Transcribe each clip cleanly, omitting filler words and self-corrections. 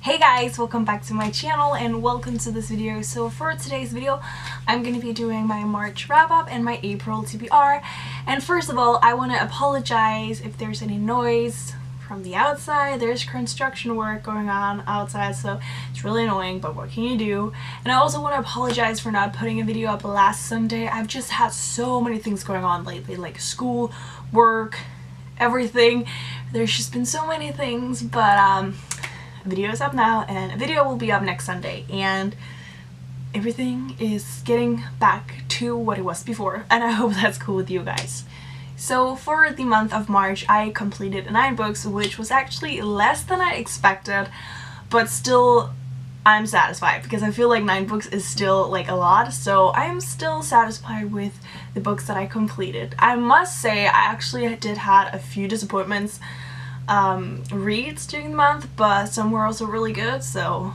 Hey guys, welcome back to my channel and welcome to this video. So for today's video, I'm going to be doing my March wrap-up and my April TBR. And first of all, I want to apologize if there's any noise from the outside. There's construction work going on outside, so it's really annoying, but what can you do? And I also want to apologize for not putting a video up last Sunday. I've just had so many things going on lately, like school, work, everything. There's just been so many things, but a video is up now and a video will be up next Sunday, and everything is getting back to what it was before, and I hope that's cool with you guys. So for the month of March, I completed 9 books, which was actually less than I expected, but still I'm satisfied because I feel like 9 books is still like a lot, so I am still satisfied with the books that I completed. I must say I actually did had a few disappointments reads during the month, but some were also really good, so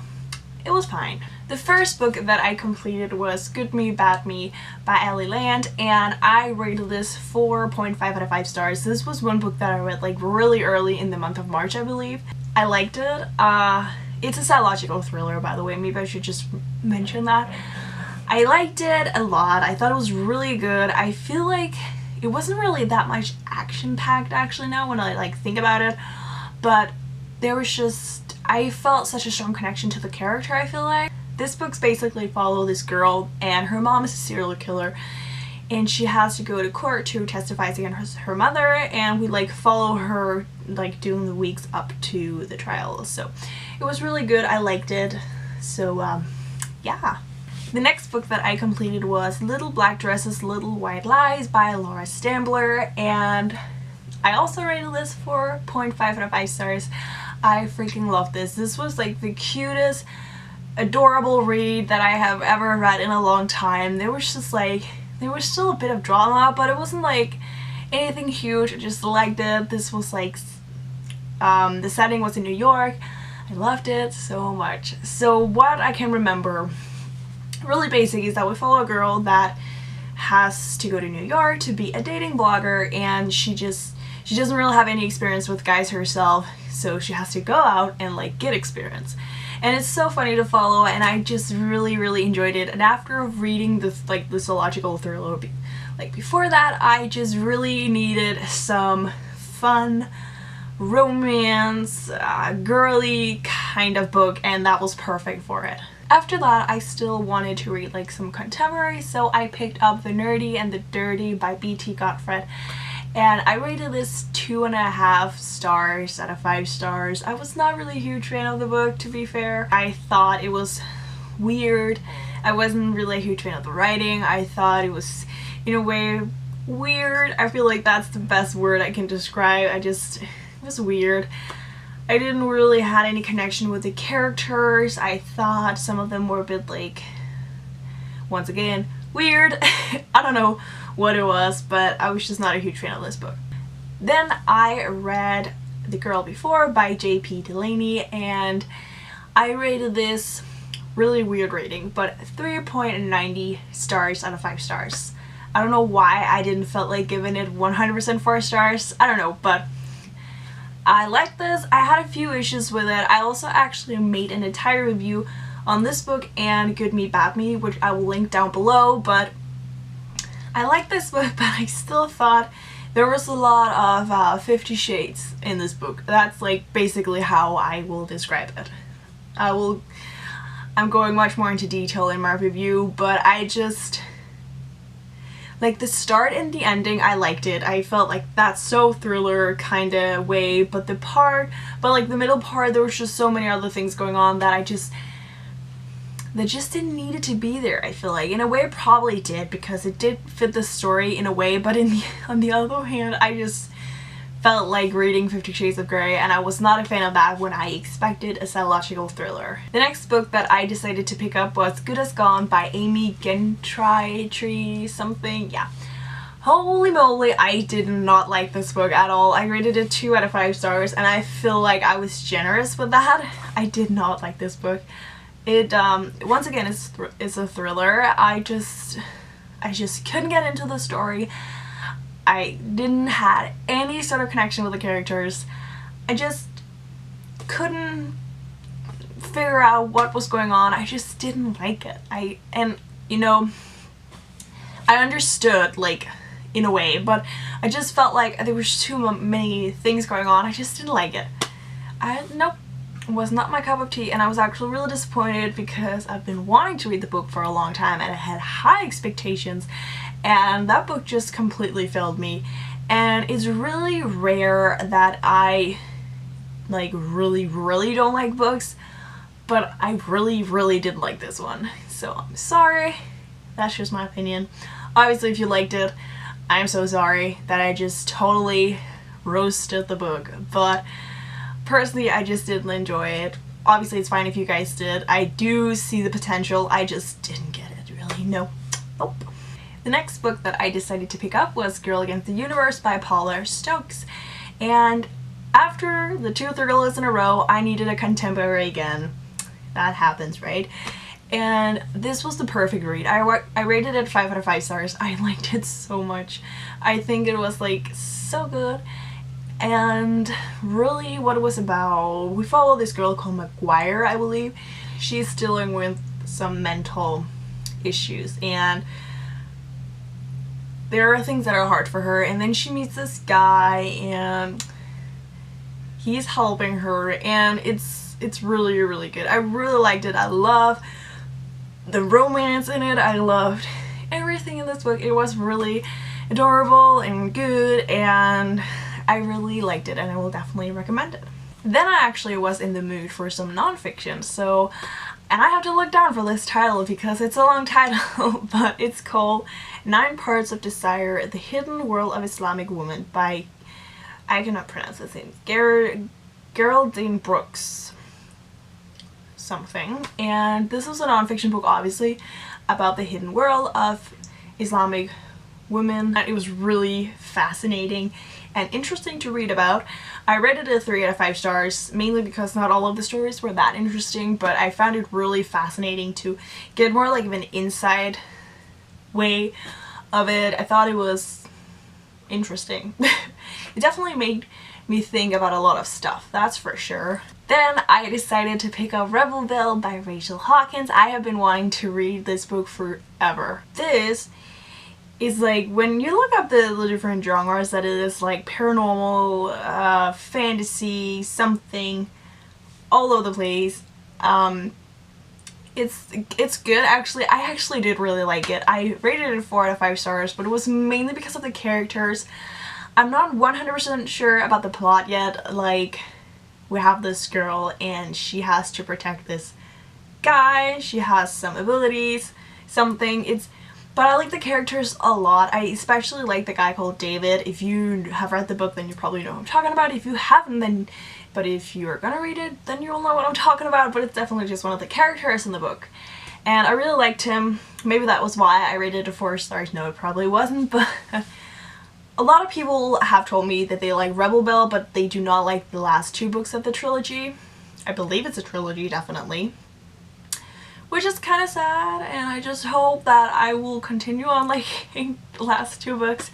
it was fine. The first book that I completed was Good Me, Bad Me by Ellie Land, and I rated this 4.5 out of 5 stars. This was one book that I read like really early in the month of March, I believe. I liked it. It's a psychological thriller, by the way. Maybe I should just mention that. I liked it a lot. I thought it was really good. I feel like it wasn't really that much action-packed actually now when I like think about it, but there was just, I felt such a strong connection to the character. I feel like this book's basically follow this girl, and her mom is a serial killer, and she has to go to court to testify against her mother, and we like follow her like during the weeks up to the trial. So it was really good. I liked it. So yeah. The next book that I completed was Little Black Dresses, Little White Lies by Laura Stambler, and I also rated this 4.5 out of 5 stars. I freaking love this. This was like the cutest, adorable read that I have ever read in a long time. There was just like, there was still a bit of drama, but it wasn't like anything huge. I just liked it. This was like, the setting was in New York. I loved it so much. So what I can remember, really basic, is that we follow a girl that has to go to New York to be a dating blogger, and she doesn't really have any experience with guys herself, so she has to go out and like get experience. And it's so funny to follow, and I just really enjoyed it. And after reading this like the psychological thriller like before that, I just really needed some fun romance, girly kind of book, and that was perfect for it. After that, I still wanted to read like some contemporary, so I picked up The Nerdy and the Dirty by B.T. Gottfried, and I rated this 2.5 stars out of 5 stars. I was not really a huge fan of the book, to be fair. I thought it was weird. I wasn't really a huge fan of the writing. I thought it was, in a way, weird. I feel like that's the best word I can describe. It was weird. I didn't really had any connection with the characters. I thought some of them were a bit like, once again, weird. I don't know what it was, but I was just not a huge fan of this book. Then I read The Girl Before by J.P. Delaney, and I rated this really weird rating, but 3.90 stars out of 5 stars. I don't know why I didn't felt like giving it 100% 4 stars. I don't know, but I like this. I had a few issues with it. I also actually made an entire review on this book and Good Me, Bad Me, which I will link down below, but I like this book, but I still thought there was a lot of 50 Shades in this book. That's like basically how I will describe it. I'm going much more into detail in my review, but I just, like the start and the ending, I liked it. I felt like that's so thriller kind of way, but like the middle part, there was just so many other things going on that that just didn't need it to be there. I feel like in a way it probably did, because it did fit the story in a way, but on the other hand, I just felt like reading 50 Shades of Grey, and I was not a fan of that when I expected a psychological thriller. The next book that I decided to pick up was Good as Gone by Amy Gentry something. Yeah. Holy moly, I did not like this book at all. I rated it 2 out of 5 stars, and I feel like I was generous with that. I did not like this book. It once again is a thriller. I just couldn't get into the story. I didn't have any sort of connection with the characters. I just couldn't figure out what was going on. I just didn't like it. You know, I understood, like, in a way, but I just felt like there was too many things going on. I just didn't like it. Nope, it was not my cup of tea, and I was actually really disappointed because I've been wanting to read the book for a long time and I had high expectations, and that book just completely failed me. And it's really rare that I like really don't like books, but I really didn't like this one, so I'm sorry. That's just my opinion. Obviously, if you liked it, I'm so sorry that I just totally roasted the book, but personally I just didn't enjoy it. Obviously it's fine if you guys did. I do see the potential, I just didn't get it, really. Nope. The next book that I decided to pick up was Girl Against the Universe by Paula Stokes, and after the 2 thrillers in a row, I needed a contemporary again. That happens, right? And this was the perfect read. I rated it 5 out of 5 stars. I liked it so much. I think it was like so good. And really what it was about, we follow this girl called McGuire, I believe. She's dealing with some mental issues, and there are things that are hard for her, and then she meets this guy and he's helping her, and it's really good. I really liked it. I love the romance in it. I loved everything in this book. It was really adorable and good, and I really liked it, and I will definitely recommend it. Then I actually was in the mood for some nonfiction, so, and I have to look down for this title because it's a long title, but it's called 9 Parts of Desire: The Hidden World of Islamic Women by, I cannot pronounce his name, Geraldine Brooks something. And this is a nonfiction book, obviously, about the hidden world of Islamic women. It was really fascinating and interesting to read about. I rated it a 3 out of 5 stars, mainly because not all of the stories were that interesting, but I found it really fascinating to get more like of an inside way of it. I thought it was interesting. It definitely made me think about a lot of stuff, that's for sure. Then I decided to pick up Rebel Belle by Rachel Hawkins. I have been wanting to read this book forever. This is like, when you look up the different genres that it is, like paranormal, fantasy, something, all over the place. It's good, actually. I actually did really like it. I rated it 4 out of 5 stars, but it was mainly because of the characters. I'm not 100% sure about the plot yet. Like, we have this girl and she has to protect this guy. She has some abilities, something. But I like the characters a lot. I especially like the guy called David. If you have read the book, then you probably know what I'm talking about. If you haven't, then, but if you're gonna read it, then you'll know what I'm talking about. But it's definitely just one of the characters in the book. And I really liked him. Maybe that was why I rated it 4 stars. No, it probably wasn't, but a lot of people have told me that they like Rebel Belle, but they do not like the last 2 books of the trilogy. I believe it's a trilogy, definitely. Which is kind of sad, and I just hope that I will continue on liking the last 2 books,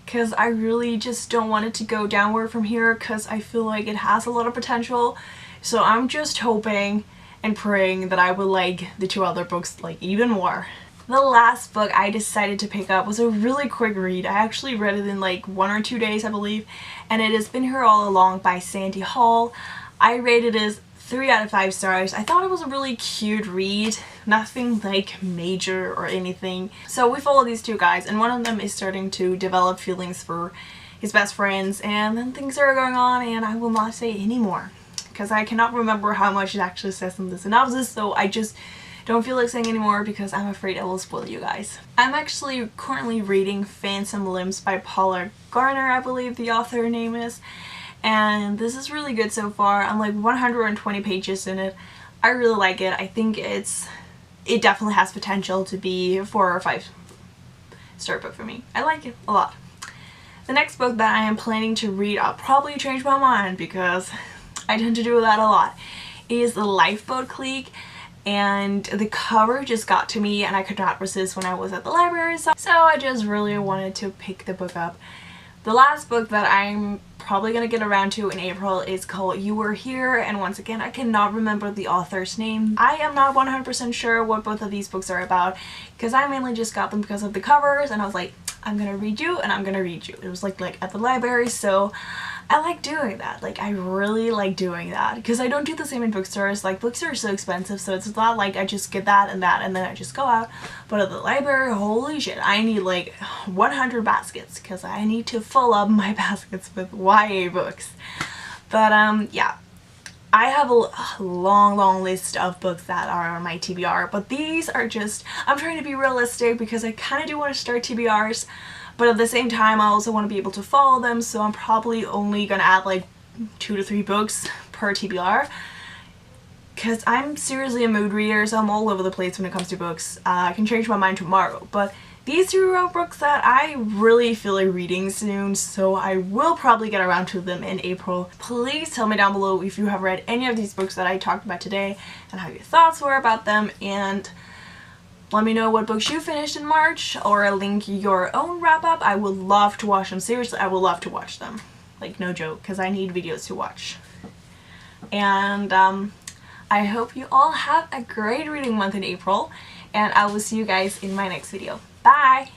because I really just don't want it to go downward from here, because I feel like it has a lot of potential. So I'm just hoping and praying that I will like the 2 other books like even more. The last book I decided to pick up was a really quick read. I actually read it in like 1 or 2 days, I believe, and it has Been Here All Along by Sandy Hall. I rated it as 3 out of 5 stars. I thought it was a really cute read, nothing like major or anything. So we follow these 2 guys, and one of them is starting to develop feelings for his best friends, and then things are going on, and I will not say any more because I cannot remember how much it actually says in the synopsis, so I just don't feel like saying anymore because I'm afraid I will spoil you guys. I'm actually currently reading Phantom Limbs by Paula Garner, I believe the author name is. And this is really good so far. I'm like 120 pages in it. I really like it. I think it definitely has potential to be a 4 or 5 star book for me. I like it a lot. The next book that I am planning to read, I'll probably change my mind because I tend to do that a lot, is The Lifeboat Clique. And the cover just got to me and I could not resist when I was at the library, so I just really wanted to pick the book up. The last book that I'm probably gonna get around to in April is called You Were Here, and once again I cannot remember the author's name. I am not 100% sure what both of these books are about because I mainly just got them because of the covers and I was like, I'm gonna read you and I'm gonna read you. It was like at the library, so I like doing that. Like, I really like doing that because I don't do the same in bookstores. Like, bookstores are so expensive, so it's not like I just get that and then I just go out. But at the library, holy shit, I need like 100 baskets because I need to fill up my baskets with YA books. But yeah, I have a long list of books that are on my TBR, but these are just, I'm trying to be realistic because I kind of do want to start TBRs. But at the same time, I also want to be able to follow them, so I'm probably only gonna add like 2 to 3 books per TBR. Because I'm seriously a mood reader, so I'm all over the place when it comes to books. I can change my mind tomorrow, but these 2 are books that I really feel like reading soon, so I will probably get around to them in April. Please tell me down below if you have read any of these books that I talked about today and how your thoughts were about them, and let me know what books you finished in March, or link your own wrap-up. I would love to watch them. Seriously, I would love to watch them. Like, no joke, because I need videos to watch. And I hope you all have a great reading month in April, and I will see you guys in my next video. Bye!